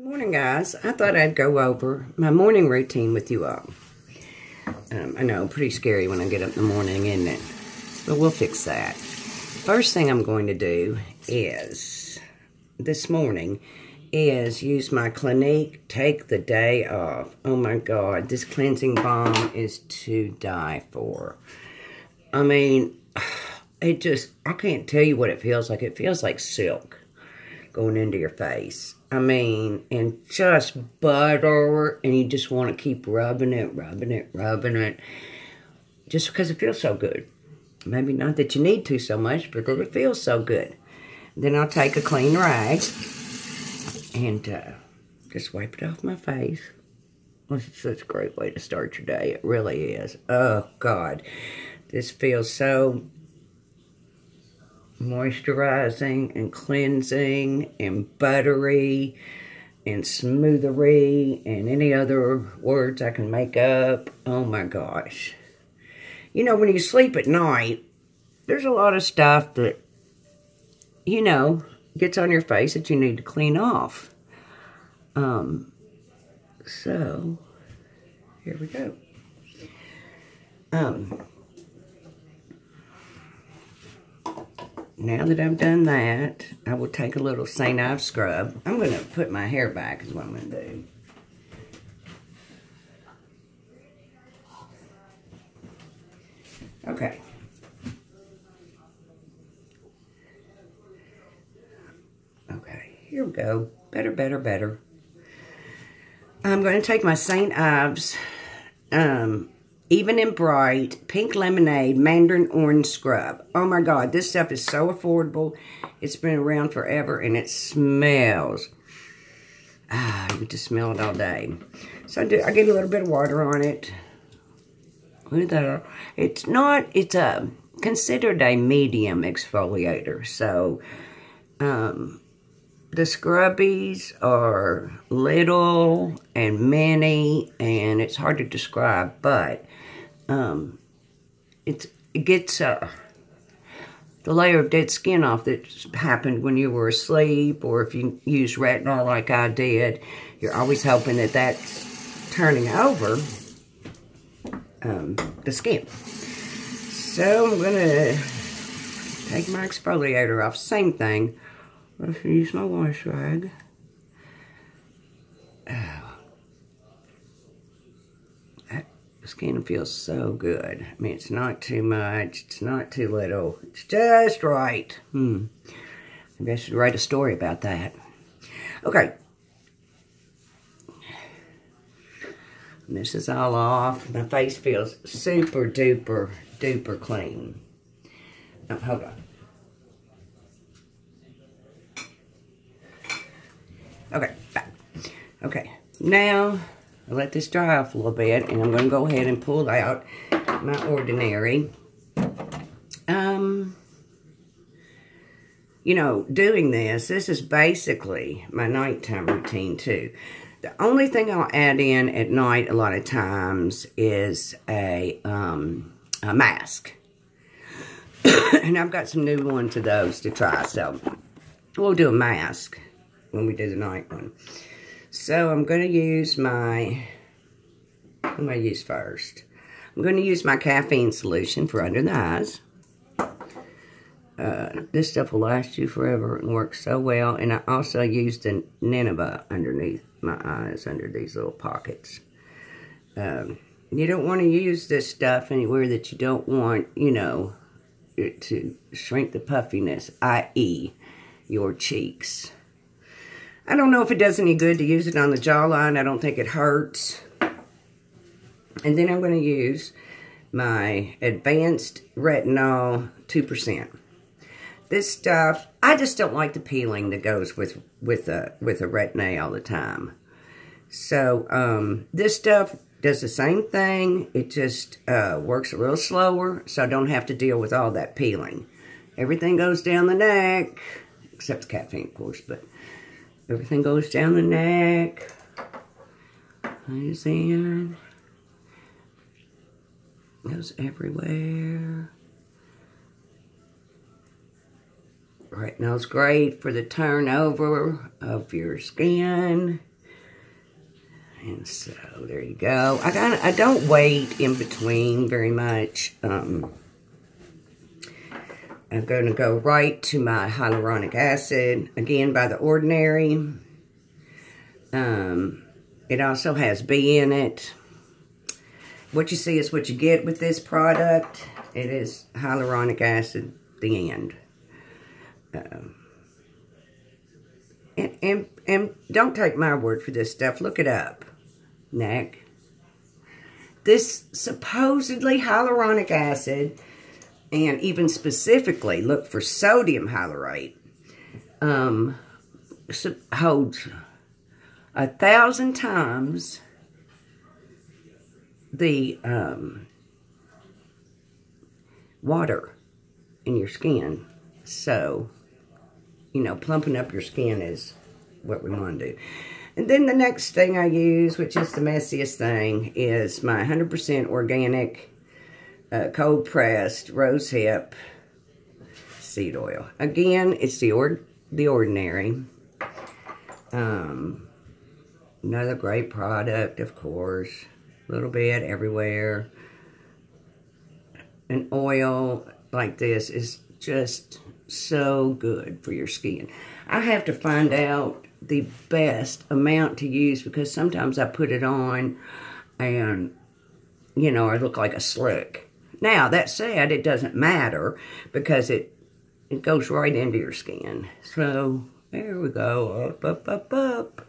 Good morning, guys. I thought I'd go over my morning routine with you all. I know, pretty scary when I get up in the morning, isn't it? But we'll fix that. First thing I'm going to do is, this morning, is use my Clinique Take the Day Off. Oh my God, this cleansing balm is to die for. I mean, I can't tell you what it feels like. It feels like silk going into your face. I mean, and just butter, and you just want to keep rubbing it, just because it feels so good. Maybe not that you need to so much, but it feels so good. Then I'll take a clean rag and just wipe it off my face. This is such a great way to start your day. It really is. Oh, God. This feels so moisturizing and cleansing and buttery and smoothery and any other words I can make up. Oh my gosh. You know, when you sleep at night, there's a lot of stuff that, you know, gets on your face that you need to clean off. So, here we go. Now that I've done that, I will take a little St. Ives scrub. I'm going to put my hair back is what I'm going to do. Okay. Okay, here we go. Better. I'm going to take my St. Ives Even and Bright Pink Lemonade Mandarin Orange Scrub. Oh my God, this stuff is so affordable. It's been around forever and it smells. You can just smell it all day. So I get a little bit of water on it. It's considered a medium exfoliator. So, the scrubbies are little and many, and it's hard to describe, but it gets the layer of dead skin off that happened when you were asleep, or if you use retinol like I did. You're always hoping that that's turning over the skin. So I'm going to take my exfoliator off. Same thing. I should use my wash rag. Oh. That skin feels so good. I mean, it's not too much. It's not too little. It's just right. Maybe I should write a story about that. Okay. And this is all off. My face feels super duper clean. Oh, hold on. Okay, back. Okay, now I'll let this dry off a little bit, and I'm going to go ahead and pull out my Ordinary. You know, doing this is basically my nighttime routine too. The only thing I'll add in at night a lot of times is a mask. And I've got some new ones of those to try, so we'll do a mask when we do the night one. So I'm going to use my, what am I going to use first? I'm going to use my caffeine solution for under the eyes. This stuff will last you forever and works so well. And I also used the Nineveh underneath my eyes, under these little pockets. You don't want to use this stuff anywhere that you don't want, you know, it to shrink the puffiness, i.e. your cheeks. I don't know if it does any good to use it on the jawline. I don't think it hurts. And then I'm going to use my Advanced Retinol 2%. This stuff, I just don't like the peeling that goes with a retin-A all the time. So this stuff does the same thing. It just works a little slower, so I don't have to deal with all that peeling. Everything goes down the neck, except the caffeine, of course, but everything goes down the neck, goes in, goes everywhere. Retinol's great for the turnover of your skin. And so, there you go. I don't wait in between very much. I'm going to go right to my hyaluronic acid, again by The Ordinary. It also has B in it. What you see is what you get with this product. It is hyaluronic acid, the end. And don't take my word for this stuff. Look it up. Neck. This supposedly hyaluronic acid, and even specifically look for sodium hyalurate, holds 1,000 times the water in your skin. So, you know, plumping up your skin is what we want to do. And then the next thing I use, which is the messiest thing, is my 100% organic cold-pressed rosehip seed oil. Again, it's the Ordinary. Another great product, of course. A little bit everywhere. An oil like this is just so good for your skin. I have to find out the best amount to use, because sometimes I put it on and, you know, I look like a slick. Now, that said, it doesn't matter, because it goes right into your skin. So, there we go. Up, up, up, up.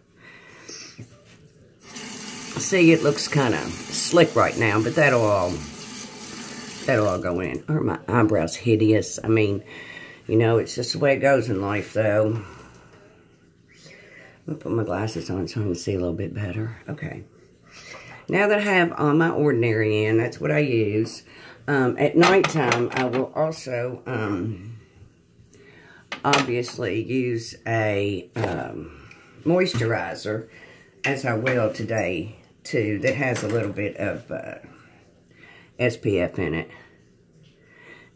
See, it looks kind of slick right now, but that'll all go in. Are my eyebrows hideous? I mean, you know, it's just the way it goes in life, though. I'm going to put my glasses on so I can see a little bit better. Okay. Now that I have all my Ordinary in, that's what I use. At nighttime, I will also, obviously, use a moisturizer, as I will today, too, that has a little bit of SPF in it.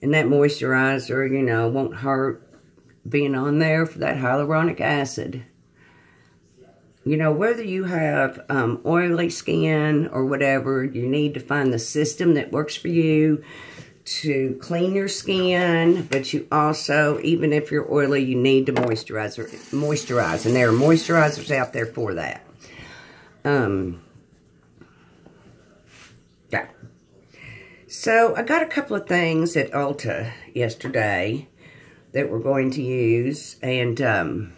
And that moisturizer, you know, won't hurt being on there for that hyaluronic acid. You know, whether you have oily skin or whatever, you need to find the system that works for you to clean your skin. But you also, even if you're oily, you need to moisturize. And there are moisturizers out there for that. Yeah. So, I got a couple of things at Ulta yesterday that we're going to use. And,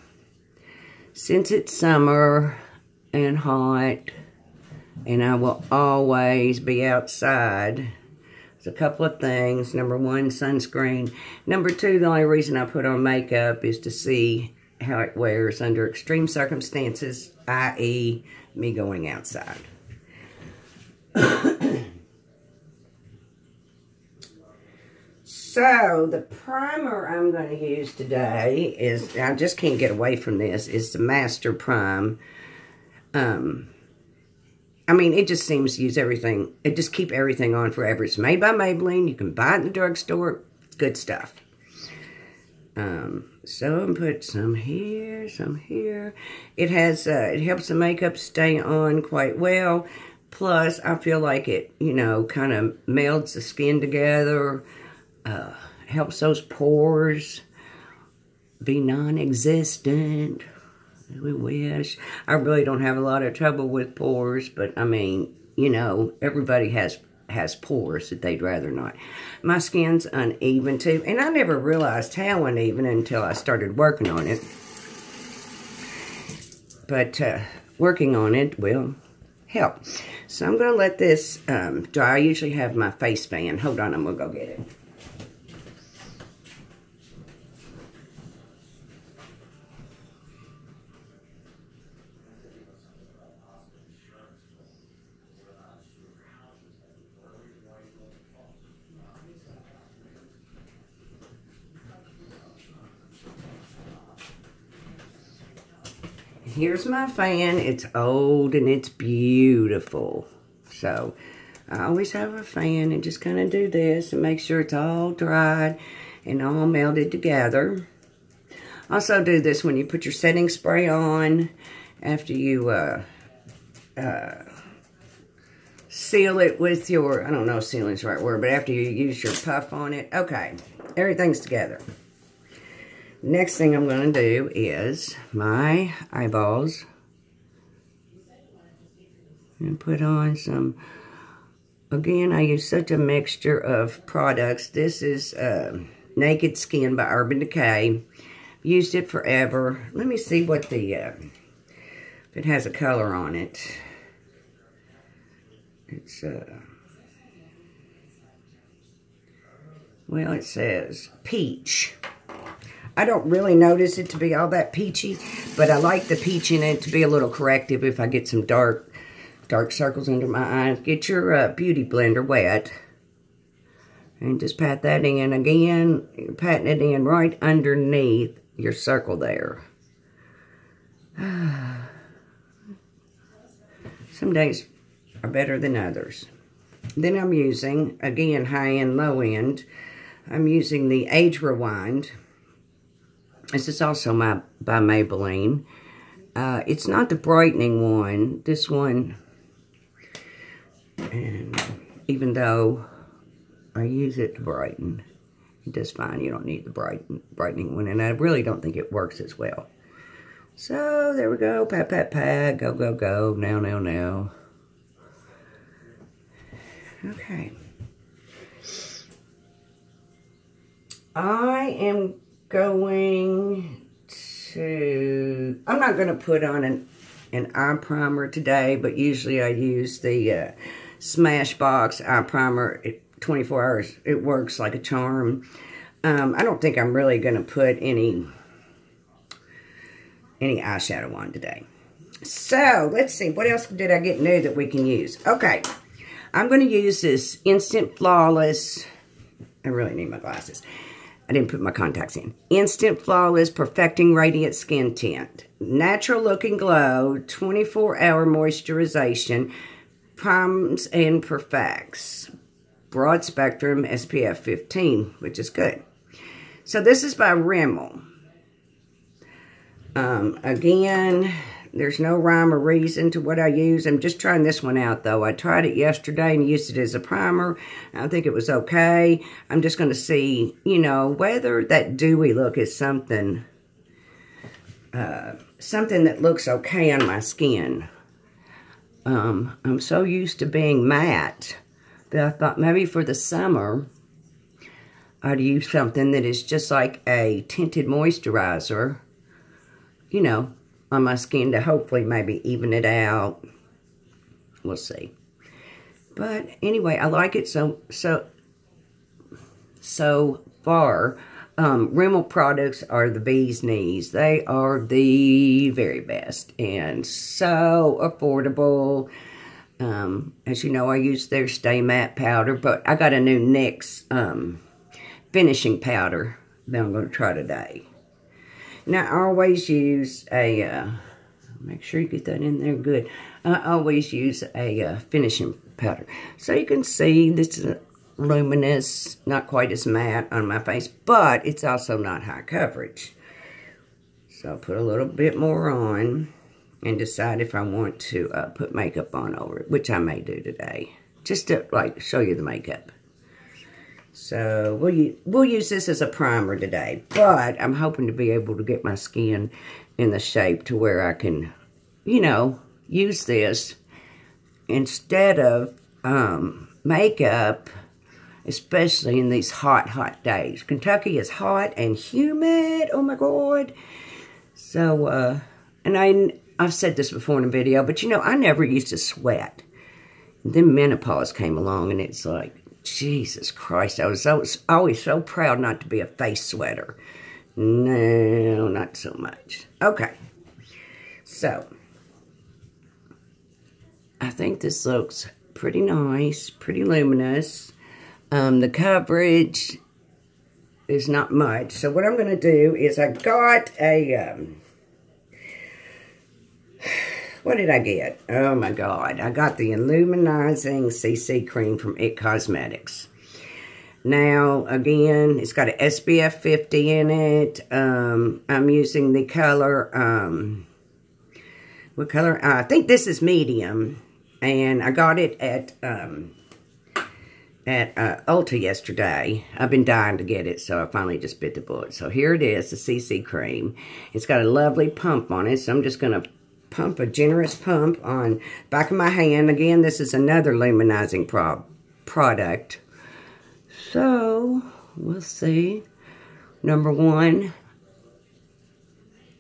since it's summer and hot, and I will always be outside, there's a couple of things. Number one, sunscreen. Number two, the only reason I put on makeup is to see how it wears under extreme circumstances, i.e., me going outside. So, the primer I'm going to use today is, I just can't get away from this, is the Master Prime. I mean, it just seems to use everything, it just keep everything on forever. It's made by Maybelline, you can buy it in the drugstore, it's good stuff. So, I'm going to put some here, some here. It has, it helps the makeup stay on quite well. Plus, I feel like it, you know, kind of melds the skin together. Helps those pores be non-existent. We wish. I really don't have a lot of trouble with pores, but I mean, you know, everybody has pores that they'd rather not. My skin's uneven too, and I never realized how uneven until I started working on it. But working on it will help. So I'm going to let this dry. I usually have my face fan. Hold on, I'm going to go get it. Here's my fan. It's old and it's beautiful. So, I always have a fan and just kind of do this and make sure it's all dried and all melded together. Also do this when you put your setting spray on after you seal it with your, I don't know if sealing is the right word, but after you use your puff on it. Okay, everything's together. Next thing I'm going to do is my eyeballs. And put on some, again, I use such a mixture of products. This is Naked Skin by Urban Decay. Used it forever. Let me see what the, if it has a color on it. It's, well, it says peach. I don't really notice it to be all that peachy, but I like the peach in it to be a little corrective if I get some dark circles under my eyes. Get your beauty blender wet. And just pat that in again. You're patting it in right underneath your circle there. Some days are better than others. Then I'm using, again, high end, low end. I'm using the Age Rewind. This is also by Maybelline. It's not the brightening one. This one, and even though I use it to brighten, it does fine. You don't need the brightening one, and I really don't think it works as well. So there we go. Pat, pat, pat. Go, go, go. Now, now, now. Okay. I am going to, I'm not going to put on an eye primer today, but usually I use the Smashbox eye primer. 24 hours, it works like a charm. I don't think I'm really going to put any eyeshadow on today. So, let's see, what else did I get new that we can use? Okay, I'm going to use this Instant Flawless, I really need my glasses. I didn't put my contacts in. Instant Flawless Perfecting Radiant Skin Tint. Natural looking glow, 24-hour moisturization, primes and perfects. Broad spectrum SPF 15, which is good. So this is by Rimmel. Again, there's no rhyme or reason to what I use. I'm just trying this one out, though. I tried it yesterday and used it as a primer. I think it was okay. I'm just going to see, you know, whether that dewy look is something that looks okay on my skin. I'm so used to being matte that I thought maybe for the summer, I'd use something that is just like a tinted moisturizer, you know, on my skin to hopefully maybe even it out. We'll see. But anyway, I like it so far. Rimmel products are the bee's knees. They are the very best and so affordable. As you know, I use their Stay Matte powder, but I got a new NYX finishing powder that I'm going to try today. Now, I always use a, make sure you get that in there good. I always use a finishing powder. So you can see this is luminous, not quite as matte on my face, but it's also not high coverage. So I'll put a little bit more on and decide if I want to put makeup on over it, which I may do today, just to like show you the makeup. So we'll use this as a primer today, but I'm hoping to be able to get my skin in the shape to where I can, you know, use this instead of makeup, especially in these hot, hot days. Kentucky is hot and humid. Oh my God. So, and I've said this before in a video, but you know, I never used to sweat. And then menopause came along and it's like, Jesus Christ, I was always so proud not to be a face sweater. No, not so much. Okay. So, I think this looks pretty nice, pretty luminous. The coverage is not much. So what I'm going to do is I got a, what did I get? Oh my God. I got the Illuminizing CC Cream from IT Cosmetics. Now, again, it's got an SPF 50 in it. I'm using the color what color? I think this is medium. And I got it at Ulta yesterday. I've been dying to get it, so I finally just bit the bullet. So here it is, the CC cream. It's got a lovely pump on it, so I'm just going to pump a generous pump on back of my hand. Again, this is another luminizing product. So, we'll see. Number 1,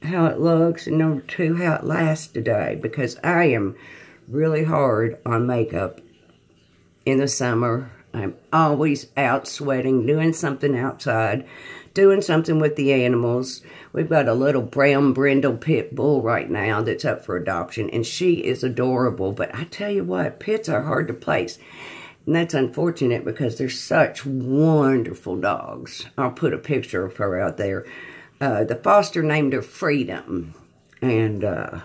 how it looks, and number 2, how it lasts today, because I am really hard on makeup in the summer. I'm always out sweating, doing something outside, doing something with the animals. We've got a little brown brindle pit bull right now that's up for adoption, and she is adorable. But I tell you what, pits are hard to place. And that's unfortunate because they're such wonderful dogs. I'll put a picture of her out there. The foster named her Freedom. And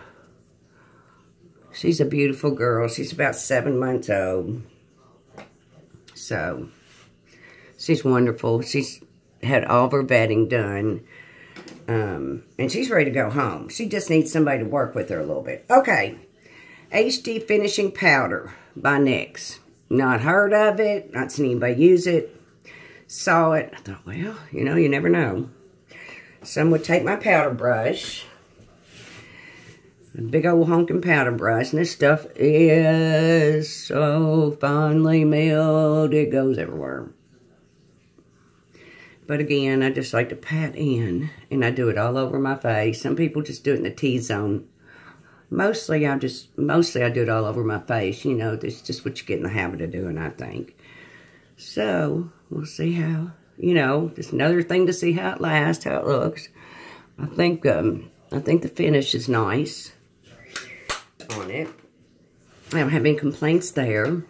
she's a beautiful girl. She's about 7 months old. So, she's wonderful. She's had all of her vetting done. And she's ready to go home. She just needs somebody to work with her a little bit. Okay. HD Finishing Powder by NYX. Not heard of it. Not seen anybody use it. Saw it. I thought, well, you know, you never know. So I'm going to take my powder brush. A big old honking powder brush. And this stuff is so finely milled. It goes everywhere. But again, I just like to pat in. And I do it all over my face. Some people just do it in the T-zone. Mostly I do it all over my face. You know, that's just what you get in the habit of doing, I think. So, we'll see how, you know, just another thing to see how it lasts, how it looks. I think the finish is nice on it. I don't have any complaints there.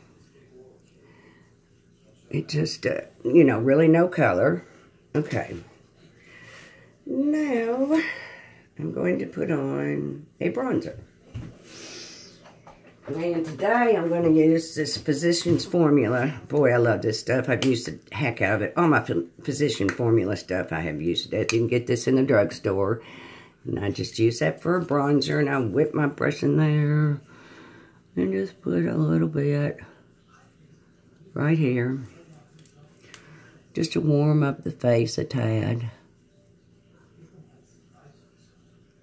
It just, you know, really no color. Okay. Now, I'm going to put on a bronzer. And today I'm going to use this Physicians Formula. Boy, I love this stuff. I've used the heck out of it. All my Physician Formula stuff, I have used it. You can get this in the drugstore. And I just use that for a bronzer. And I whip my brush in there. And just put a little bit right here. Just to warm up the face a tad.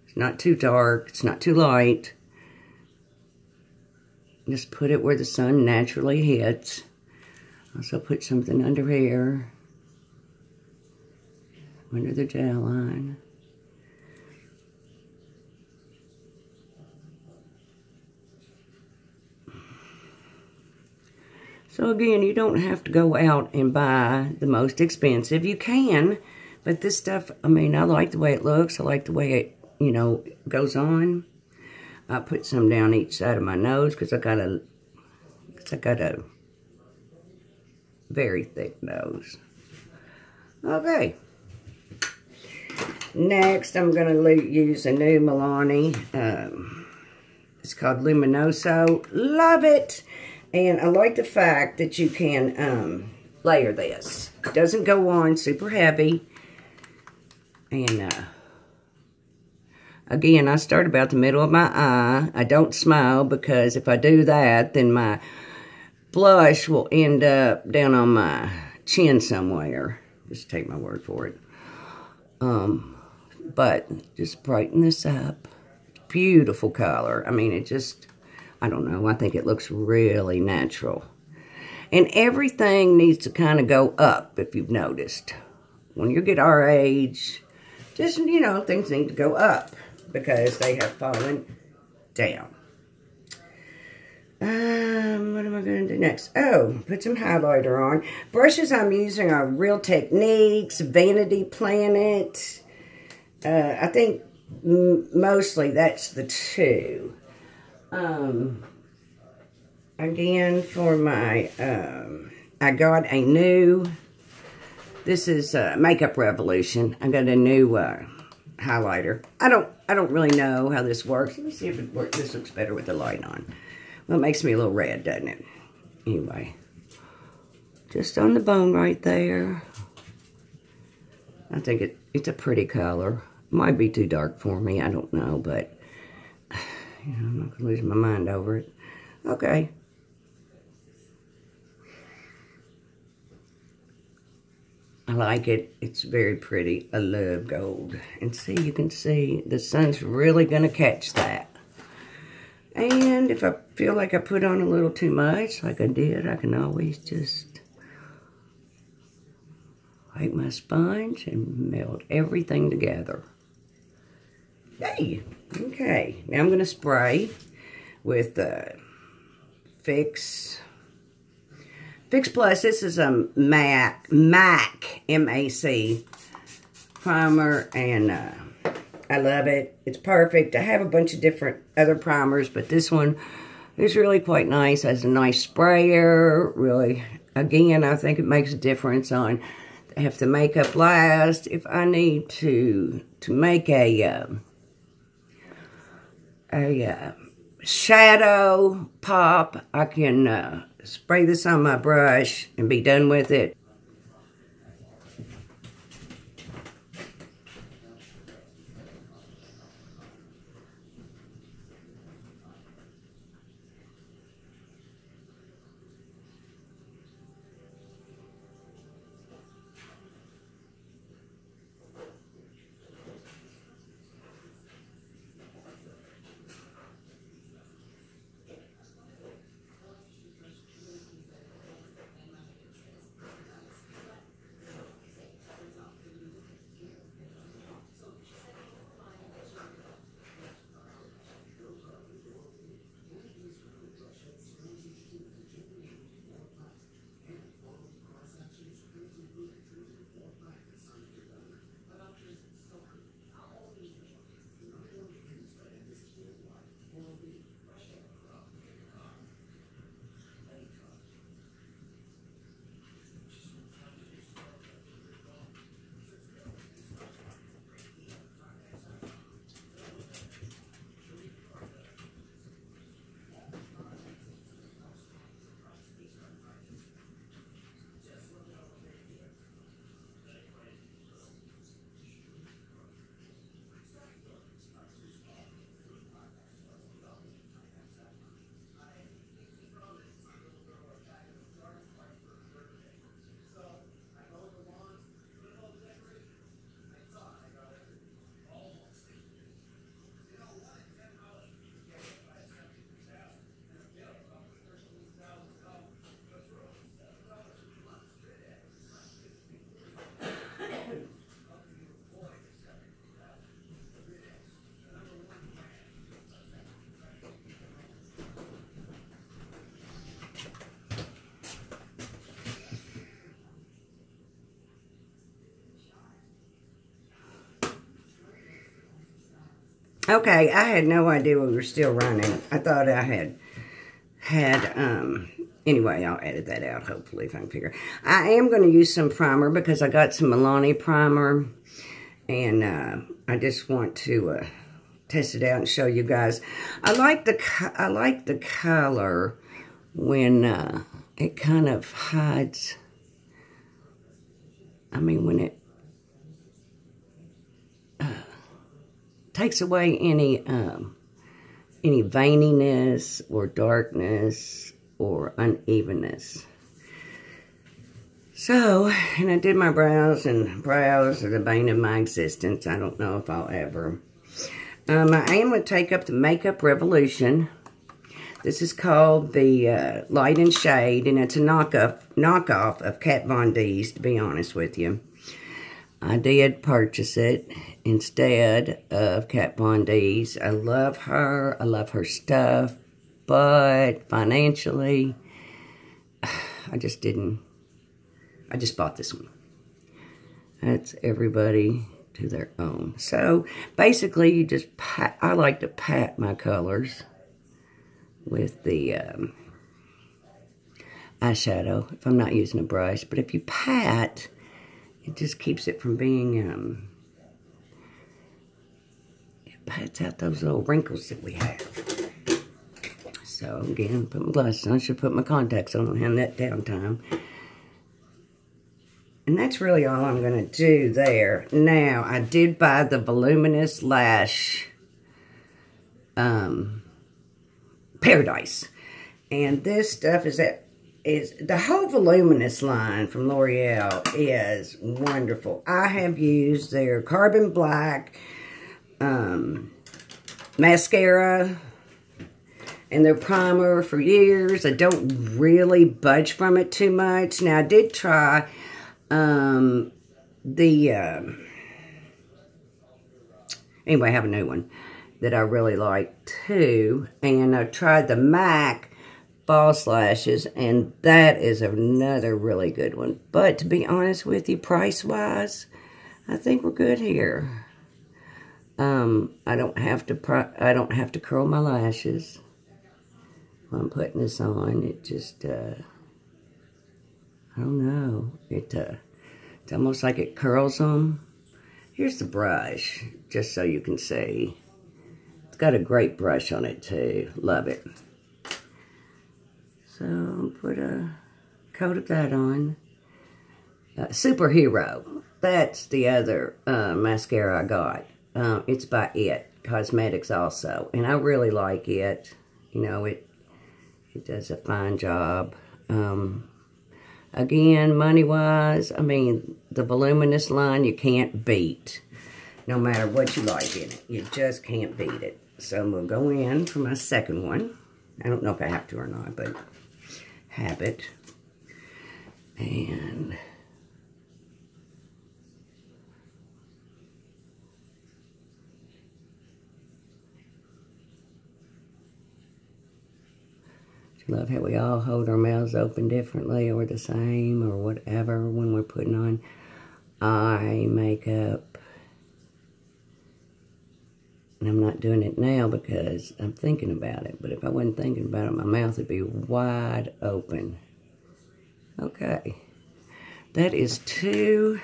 It's not too dark. It's not too light. Just put it where the sun naturally hits. Also put something under here. Under the jawline. So again, you don't have to go out and buy the most expensive. You can, but this stuff, I mean, I like the way it looks. I like the way it, you know, goes on. I put some down each side of my nose because I got a very thick nose. Okay. Next, I'm going to use a new Milani. It's called Luminoso. Love it. And I like the fact that you can layer this. It doesn't go on super heavy. And again, I start about the middle of my eye. I don't smile because if I do that, then my blush will end up down on my chin somewhere. Just take my word for it. But just brighten this up. Beautiful color. I mean, it just, I don't know. I think it looks really natural. And everything needs to kind of go up, if you've noticed. When you get our age, just, you know, things need to go up because they have fallen down. What am I going to do next? Oh, put some highlighter on. Brushes I'm using are Real Techniques, Vanity Planet. I think mostly that's the two. Again, for my, I got a new, this is Makeup Revolution. I got a new highlighter. I don't really know how this works. Let me see if it works. This looks better with the light on. Well, it makes me a little red, doesn't it? Anyway, just on the bone right there. I think it's a pretty color. Might be too dark for me. I don't know, but I'm not going to lose my mind over it. Okay. I like it. It's very pretty. I love gold. And see, you can see the sun's really going to catch that. And if I feel like I put on a little too much, like I did, I can always just take my sponge and melt everything together. Hey, okay. Now I'm going to spray with Fix Plus. This is a MAC, M-A-C primer, and I love it. It's perfect. I have a bunch of different other primers, but this one is really quite nice. It has a nice sprayer. Really, again, I think it makes a difference on if the makeup lasts. If I need to make a shadow pop, I can spray this on my brush and be done with it. Okay, I had no idea we were still running. I thought I had, anyway, I'll edit that out, hopefully, if I can figure. I am going to use some primer because I got some Milani primer, and I just want to test it out and show you guys. I like the color when it kind of hides. I mean, when it takes away any veininess or darkness or unevenness. So, and I did my brows, and brows are the bane of my existence. I don't know if I'll ever. I am going to take up the Makeup Revolution. This is called the Light and Shade, and it's a knockoff of Kat Von D's, to be honest with you. I did purchase it instead of Kat Von D's. I love her. I love her stuff. But financially, I just didn't. I just bought this one. That's everybody to their own. So, basically, you just pat. I like to pat my colors with the eyeshadow if I'm not using a brush. But if you pat, it just keeps it from being, it pats out those little wrinkles that we have. So, again, put my glasses on. I should put my contacts on and have that downtime. And that's really all I'm going to do there. Now, I did buy the Voluminous Lash paradise. And this stuff is the whole Voluminous line from L'Oreal is wonderful. I have used their Carbon Black mascara and their primer for years. I don't really budge from it too much. Now, I did try anyway, I have a new one that I really like too. And I tried the MAC False Lashes, and that is another really good one. But to be honest with you, price-wise, I think we're good here. I don't have to curl my lashes while I'm putting this on. It just, I don't know. It's almost like it curls them. Here's the brush, just so you can see. It's got a great brush on it too. Love it. So, put a coat of that on. Superhero. That's the other mascara I got. It's by It Cosmetics also. And I really like it. You know, it does a fine job. Again, money-wise, I mean, the Voluminous line you can't beat. No matter what you like in it. You just can't beat it. So, I'm going to go in for my second one. I don't know if I have to or not, but have it. And I love how we all hold our mouths open differently or the same or whatever when we're putting on eye makeup. And I'm not doing it now because I'm thinking about it. But if I wasn't thinking about it, my mouth would be wide open. Okay. That is two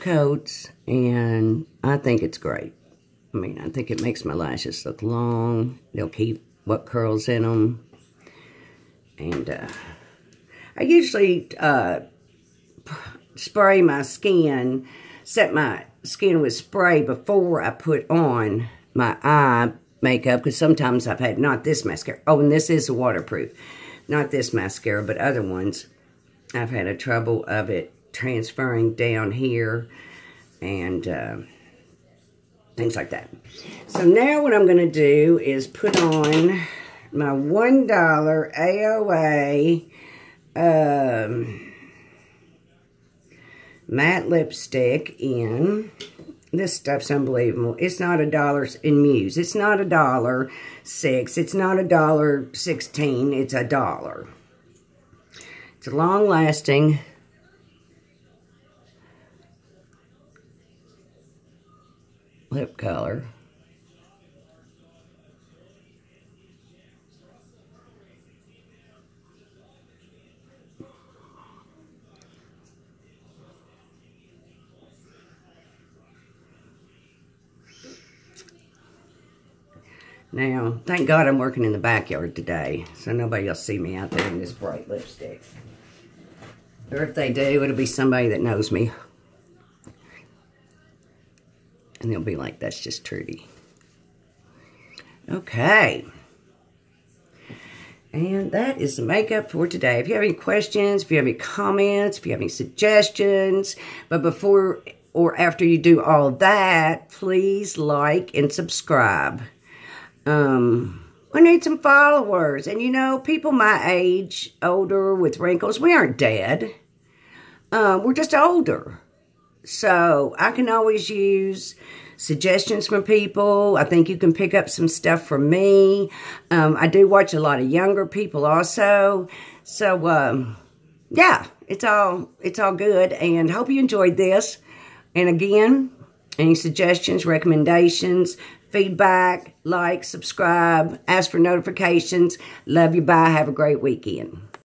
coats, and I think it's great. I mean, I think it makes my lashes look long. They'll keep what curls in them. And I usually spray my skin, set my skin with spray before I put on my eye makeup, because sometimes I've had, not this mascara, oh, and this is waterproof, not this mascara, but other ones, I've had a trouble of it transferring down here, and things like that. So now what I'm going to do is put on my $1 AOA matte lipstick in. This stuff's unbelievable. It's not $1 in Muse. It's not $1.06. It's not $1.16. It's $1. It's a long-lasting lip color. Now, thank God I'm working in the backyard today, so nobody will see me out there in this bright lipstick. Or if they do, it'll be somebody that knows me. And they'll be like, that's just Trudy. Okay. And that is the makeup for today. If you have any questions, if you have any comments, if you have any suggestions, but before or after you do all of that, please like and subscribe. We need some followers. And you know, people my age, older, with wrinkles, we aren't dead. We're just older. So I can always use suggestions from people. I think you can pick up some stuff from me. I do watch a lot of younger people also. So, yeah, it's all good. And hope you enjoyed this. And again, any suggestions, recommendations, feedback, like, subscribe, ask for notifications. Love you. Bye. Have a great weekend.